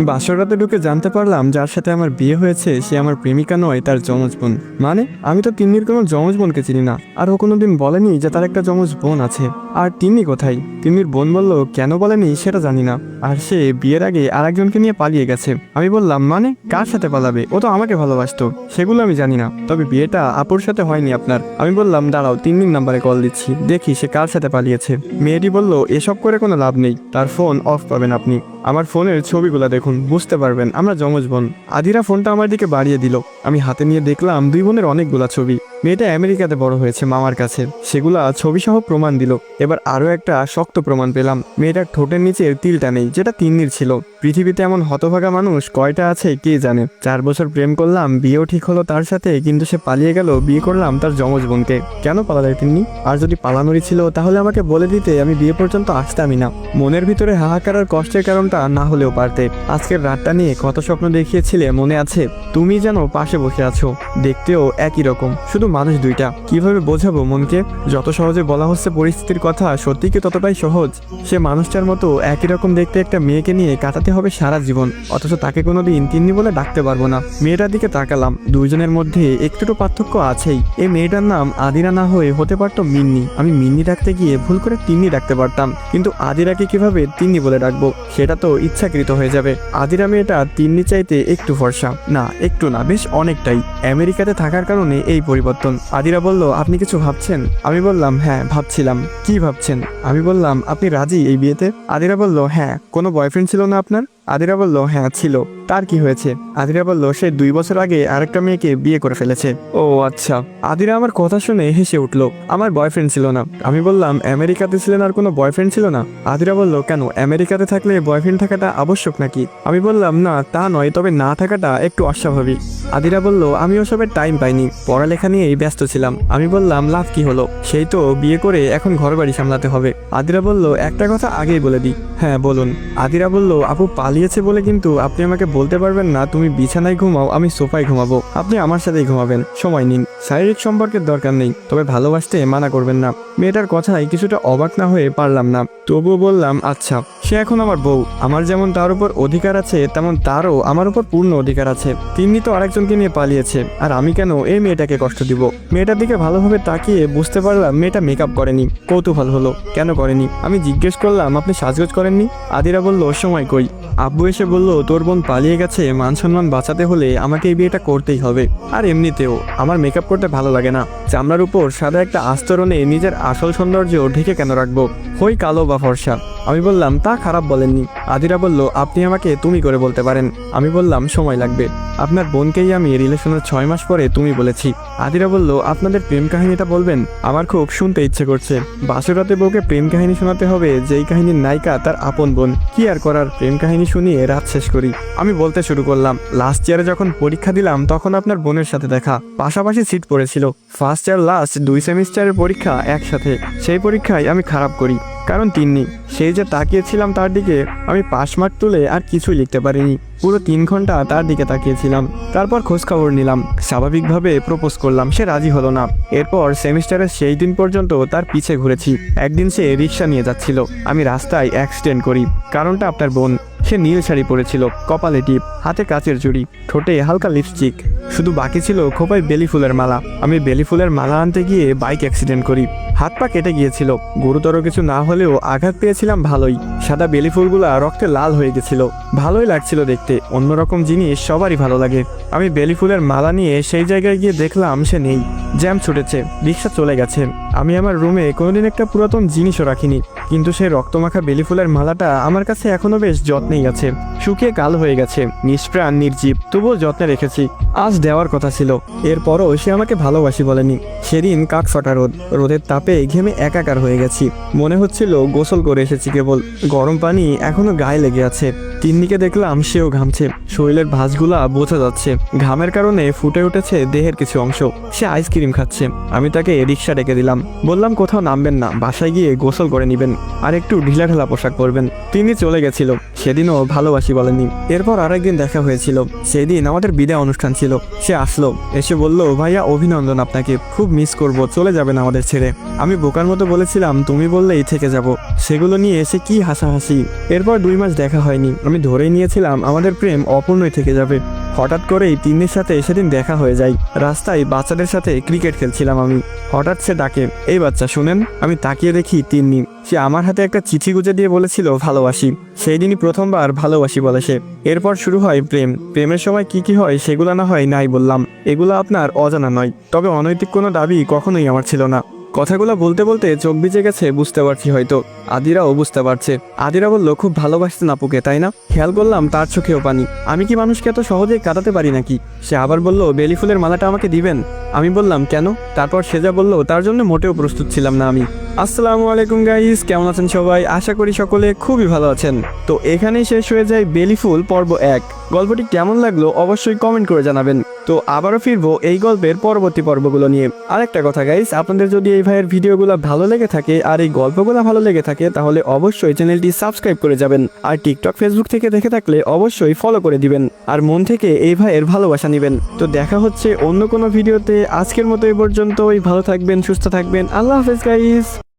বাসর রাতে ঢুকে জানতে পারলাম যার সাথে আমার বিয়ে হয়েছে সে আমার প্রেমিকা নয়, তার যমজ বোন। মানে আমি তো তিন্নির কোনো যমজ বোনকে চিনি না, আর ও কোনোদিন বলেনি যে তার একটা যমজ বোন আছে। আর তিন্নি কোথায়? তিন্নির বোন বলল কেন বলেনি সেটা জানি না, আর সে বিয়ের আগে আরেকজনকে নিয়ে পালিয়ে গেছে। আমি বললাম মানে কার সাথে পালাবে? ও তো আমাকে ভালোবাসতো। সেগুলো আমি জানি না, তবে বিয়েটা আপুর সাথে হয়নি আপনার। আমি বললাম দাঁড়াও, তিন্নির নাম্বারে কল দিচ্ছি, দেখি সে কার সাথে পালিয়েছে। মেয়েটি বলল এসব করে কোনো লাভ নেই, তার ফোন অফ পাবেন আপনি। আমার ফোনের ছবিগুলো দেখুন, বুঝতে পারবেন আমরা যমজ বোন। আদিরা ফোনটা আমার দিকে বাড়িয়ে দিল। আমি হাতে নিয়ে দেখলাম দুই বোনের অনেকগুলা ছবি। মেয়েটা আমেরিকাতে বড় হয়েছে মামার কাছে, সেগুলা ছবি সহ প্রমাণ দিল। এবার আরো একটা শক্ত প্রমাণ পেলাম, মেয়েটার ঠোঁটের নিচের তিলটা নেই, যেটা তিন্নির ছিল। পৃথিবীতে এমন হতভাগা মানুষ কয়টা আছে কে জানে। 4 বছর প্রেম করলাম, বিয়েও ঠিক হলো তার সাথে, কিন্তু সে পালিয়ে গেল। বিয়ে করলাম তার যমজ বোনকে। কেন পালালে তিন্নি? আর যদি পালানোরই ছিল তাহলে আমাকে বলে দিতে, আমি বিয়ে পর্যন্ত আসতামই না। মনের ভিতরে হাহাকার আর কষ্টের কারণটা না হলেও পারতে। আজকের রাতটা নিয়ে কত স্বপ্ন দেখিয়েছিলে মনে আছে? তুমি যেন পাশে বসে আছো, দেখতেও একই রকম, শুধু মানুষ দুইটা। কিভাবে বোঝাবো মনকে? যত সহজে বলা হচ্ছে পরিস্থিতির কথা, সত্যি কি ততটাই সহজ? সে মানুষটার মতো একই রকম দেখতে একটা মেয়েকে নিয়ে কাটাতে হবে সারা জীবন, অথচ তাকে কোনোদিন তিন্নি বলে ডাকতে পারবো না। মেয়েটার দিকে তাকালাম, দুইজনের মধ্যে একটু পার্থক্য আছেই। এই মেয়েটার নাম আদিরা না হয়ে হতে পারতো মিন্নি। আমি মিন্নি ডাকতে গিয়ে ভুল করে তিন্নি ডাকতে পারতাম, কিন্তু আদিরাকে কিভাবে তিন্নি বলে ডাকবো? সেটা তো ইচ্ছাকৃত হয়ে যাবে। আদিরা মেয়েটা তিন্নি চাইতে একটু ফর্সা, না একটু না, বেশ অনেকটাই। আমেরিকাতে থাকার কারণে এই পরিবর্তন। আদিরা বলল আপনি কিছু ভাবছেন? আমি বললাম হ্যাঁ ভাবছিলাম। কি ভাবছেন? আমি বললাম আপনি রাজি এই বিয়েতে? আদিরা বলল হ্যাঁ। কোনো বয়ফ্রেন্ড ছিল না আপনার? আদিরা বলল হ্যাঁ ছিল। তার কি হয়েছে? আদিরা বলল সে 2 বছর আগে আরেকটা মেয়েকে বিয়ে করে ফেলেছে। ও আচ্ছা। আদিরা আমার কথা শুনে হেসে উঠল। আমার বয়ফ্রেন্ড ছিল না। আমি বললাম আমেরিকাতে ছিলেন আর কোনো বয়ফ্রেন্ড ছিল না? আদিরা বলল কেন, আমেরিকাতে থাকলে বয়ফ্রেন্ড থাকাটা আবশ্যক নাকি? আমি বললাম না তা নয়, তবে না থাকাটা একটু অস্বাভাবিক। আদিরা বলল আমি ওসবের টাইম পাইনি, পড়ালেখা নিয়েই ব্যস্ত ছিলাম। আমি বললাম লাভ কি হলো, সেই তো বিয়ে করে এখন ঘরবাড়ি সামলাতে হবে। আদিরা বলল একটা কথা আগেই বলে দিই। হ্যাঁ বলুন। আদিরা বলল আপু পালিয়েছে বলে কিন্তু আপনি আমাকে বলতে পারবেন না তুমি বিছানায় ঘুমাও, আমি সোফায় ঘুমাবো, আপনি আমার সাথেই ঘুমাবেন, সময় নিন। শারীরিক সম্পর্কের দরকার নেই, তবে ভালোবাসতে মানা করবেন না। মেয়েটার কথায় কিছুটা অবাক না হয়ে পারলাম না, তবুও বললাম আচ্ছা। সে এখন আমার বউ, আমার যেমন তার উপর অধিকার আছে তেমন তারও আমার উপর পূর্ণ অধিকার আছে। তিনি তো আরেকজনকে নিয়ে পালিয়েছে, আর আমি কেন এই মেয়েটাকে কষ্ট দিব? মেয়েটার দিকে ভালোভাবে তাকিয়ে বুঝতে পারলাম মেয়েটা মেকআপ করেনি। কৌতূহল হলো কেন করেনি। আমি জিজ্ঞেস করলাম আপনি সাজগোজ করেননি? আদিরা বলল সময় কই। আব্বু এসে বলল তোর বোন পালিয়ে গেছে, মান সম্মান বাঁচাতে হলে আমাকে এই বিয়েটা করতেই হবে। আর এমনিতেও আমার মেকআপ করতে ভালো লাগে না। চামড়ার উপর সাদা একটা আস্তরণে নিজের আসল সৌন্দর্য ঢেকে কেন রাখবো, হই কালো বা ফর্সা? আমি বললাম তা খারাপ বলেননি। আদিরা বলল আপনি আমাকে তুমি করে বলতে পারেন। আমি বললাম সময় লাগবে, আপনার বোনকেই আমি রিলেশনের 6 মাস পরে তুমি বলেছি। আদিরা বলল আপনাদের প্রেম কাহিনীটা বলবেন, আমার খুব শুনতে ইচ্ছে করছে। বাসরাতে বউকে প্রেম কাহিনী শোনাতে হবে যেই কাহিনীর নায়িকা তার আপন বোন। কি আর করার, প্রেম কাহিনী শুনিয়ে রাত শেষ করি। আমি বলতে শুরু করলাম লাস্ট ইয়ারে যখন পরীক্ষা দিলাম তখন আপনার বোনের সাথে দেখা, পাশাপাশি সিট পড়েছিল। ফার্স্ট ইয়ার লাস্ট 2 সেমিস্টারের পরীক্ষা একসাথে। সেই পরীক্ষায় আমি খারাপ করি, কারণ তিন্নি। সেই যে তাকিয়েছিলাম তার দিকে, আমি পাশ মার্ক তুলে আর কিছুই লিখতে পারিনি। পুরো 3 ঘন্টা তার দিকে তাকিয়েছিলাম। তারপর খোঁজখবর নিলাম, স্বাভাবিকভাবে প্রপোজ করলাম, সে রাজি হলো না। এরপর সেমিস্টারের সেই দিন পর্যন্ত তার পিছে ঘুরেছি। একদিন সে রিক্সা নিয়ে যাচ্ছিল, আমি রাস্তায় অ্যাক্সিডেন্ট করি। কারণটা আপনার বোন। সে নীল শাড়ি পরেছিল, কপালে টিপ, হাতে কাচের চুড়ি, ঠোঁটে হালকা লিপস্টিক, শুধু বাকি ছিল খোপায় বেলি ফুলের মালা। আমি বেলি ফুলের মালা আনতে গিয়ে বাইক অ্যাক্সিডেন্ট করি। হাত পা কেটে গিয়েছিল, গুরুতর কিছু না হলেও আঘাত পেয়েছিলাম ভালোই। সাদা বেলি ফুলগুলা রক্তে লাল হয়ে গেছিল, ভালোই লাগছিল দেখতে। অন্যরকম জিনিস সবারই ভালো লাগে। আমি বেলি ফুলের মালা নিয়ে সেই জায়গায় গিয়ে দেখলাম সে নেই, জ্যাম ছুটেছে, রিক্সা চলে গেছে। আমি আমার রুমে কোনোদিন একটা পুরাতন জিনিসও রাখিনি, কিন্তু সেই রক্তমাখা বেলি ফুলের মালাটা আমার কাছে এখনো বেশ যত্নেই আছে। শুকিয়ে কাল হয়ে গেছে, নিষ্প্রাণ নির্জীব, তবুও যত্নে রেখেছি। আজ দেওয়ার কথা ছিল, এরপরও সে আমাকে ভালোবাসি বলেনি। সেদিন কাকফাটা রোদ, রোদের তাপে ঘেমে একাকার হয়ে গেছি। মনে হচ্ছিল গোসল করে এসেছি কেবল, গরম পানি এখনো গায়ে লেগে আছে। তিন্নিকে দেখলাম সেও ঘামছে, শরীরের ভাঁজগুলা বোঝা যাচ্ছে। ঘামের কারণে ফুটে উঠেছে দেহের কিছু অংশ। সে আইসক্রিম খাচ্ছে। আমি তাকে রিক্সা ডেকে দিলাম, বললাম কোথাও নামবেন না, বাসায় গিয়ে গোসল করে নেবেন, আর একটু ঢিলাঢালা পোশাক পরবেন। তিনি চলে গেছিল, সেদিনও ভালোবাসি বলেনি। এরপর আরেকদিন দেখা হয়েছিল, সেদিন আমাদের বিদায় অনুষ্ঠান ছিল। সে আসলো, এসে বলল ভাইয়া অভিনন্দন, আপনাকে খুব মিস করব, চলে যাবেন আমাদের ছেড়ে। আমি বোকার মতো বলেছিলাম তুমি বললেই থেকে যাব। সেগুলো নিয়ে এসে কি হাসাহাসি। এরপর 2 মাস দেখা হয়নি, আমি ধরেই নিয়েছিলাম আমাদের প্রেম অপূর্ণই থেকে যাবে। হঠাৎ করেই তিন্নির সাথে সেদিন দেখা হয়ে যায়। রাস্তায় বাচ্চাদের সাথে ক্রিকেট খেলছিলাম আমি। হঠাৎ সে ডাকে, এই বাচ্চা শুনেন। আমি তাকিয়ে দেখি তিন্নি। সে আমার হাতে একটা চিঠি গুজে দিয়ে বলেছিল ভালোবাসি। সেই দিনই প্রথমবার ভালোবাসি বলে সে। এরপর শুরু হয় প্রেম। প্রেমের সময় কি কি হয় সেগুলো না হয় নাই বললাম, এগুলো আপনার অজানা নয়। তবে অনৈতিক কোনো দাবি কখনোই আমার ছিল না। কথাগুলো বলতে বলতে চোখ ভিজে গেছে, বুঝতে পারছি হয়তো। আদিরাও বুঝতে পারছে। আদিরা বলল, খুব ভালোবাসতেন আপুকে তাই না? খেয়াল করলাম তার চোখেও পানি। আমি কি মানুষকে এত সহজেই কাটাতে পারি নাকি? সে আবার বলল, বেলি ফুলের মালাটা আমাকে দিবেন? আমি বললাম কেন? তারপর সে যা বলল তার জন্য মোটেও প্রস্তুত ছিলাম না আমি। আসসালামু আলাইকুম গাইস, কেমন আছেন সবাই? আশা করি সকলে খুবই ভালো আছেন। তো এখানেই শেষ হয়ে যায় বেলি ফুল পর্ব 1। গল্পটি কেমন লাগলো অবশ্যই কমেন্ট করে জানাবেন। তো আবারও ফিরবো এই গল্পের পরবর্তী পর্বগুলো নিয়ে। আরেকটা কথা গাইস, আপনাদের যদি এই ভাইয়ের ভিডিওগুলো ভালো লেগে থাকে আর এই গল্পগুলো ভালো লেগে থাকে তাহলে অবশ্যই চ্যানেলটি সাবস্ক্রাইব করে যাবেন। আর টিকটক ফেসবুক থেকে দেখে থাকলে অবশ্যই ফলো করে দিবেন। আর মন থেকে এই ভাইয়ের ভালোবাসা নেবেন। তো দেখা হচ্ছে অন্য কোনো ভিডিওতে। আজকের মতো এই পর্যন্তই। ভালো থাকবেন, সুস্থ থাকবেন। আল্লাহ হাফেজ গাইস।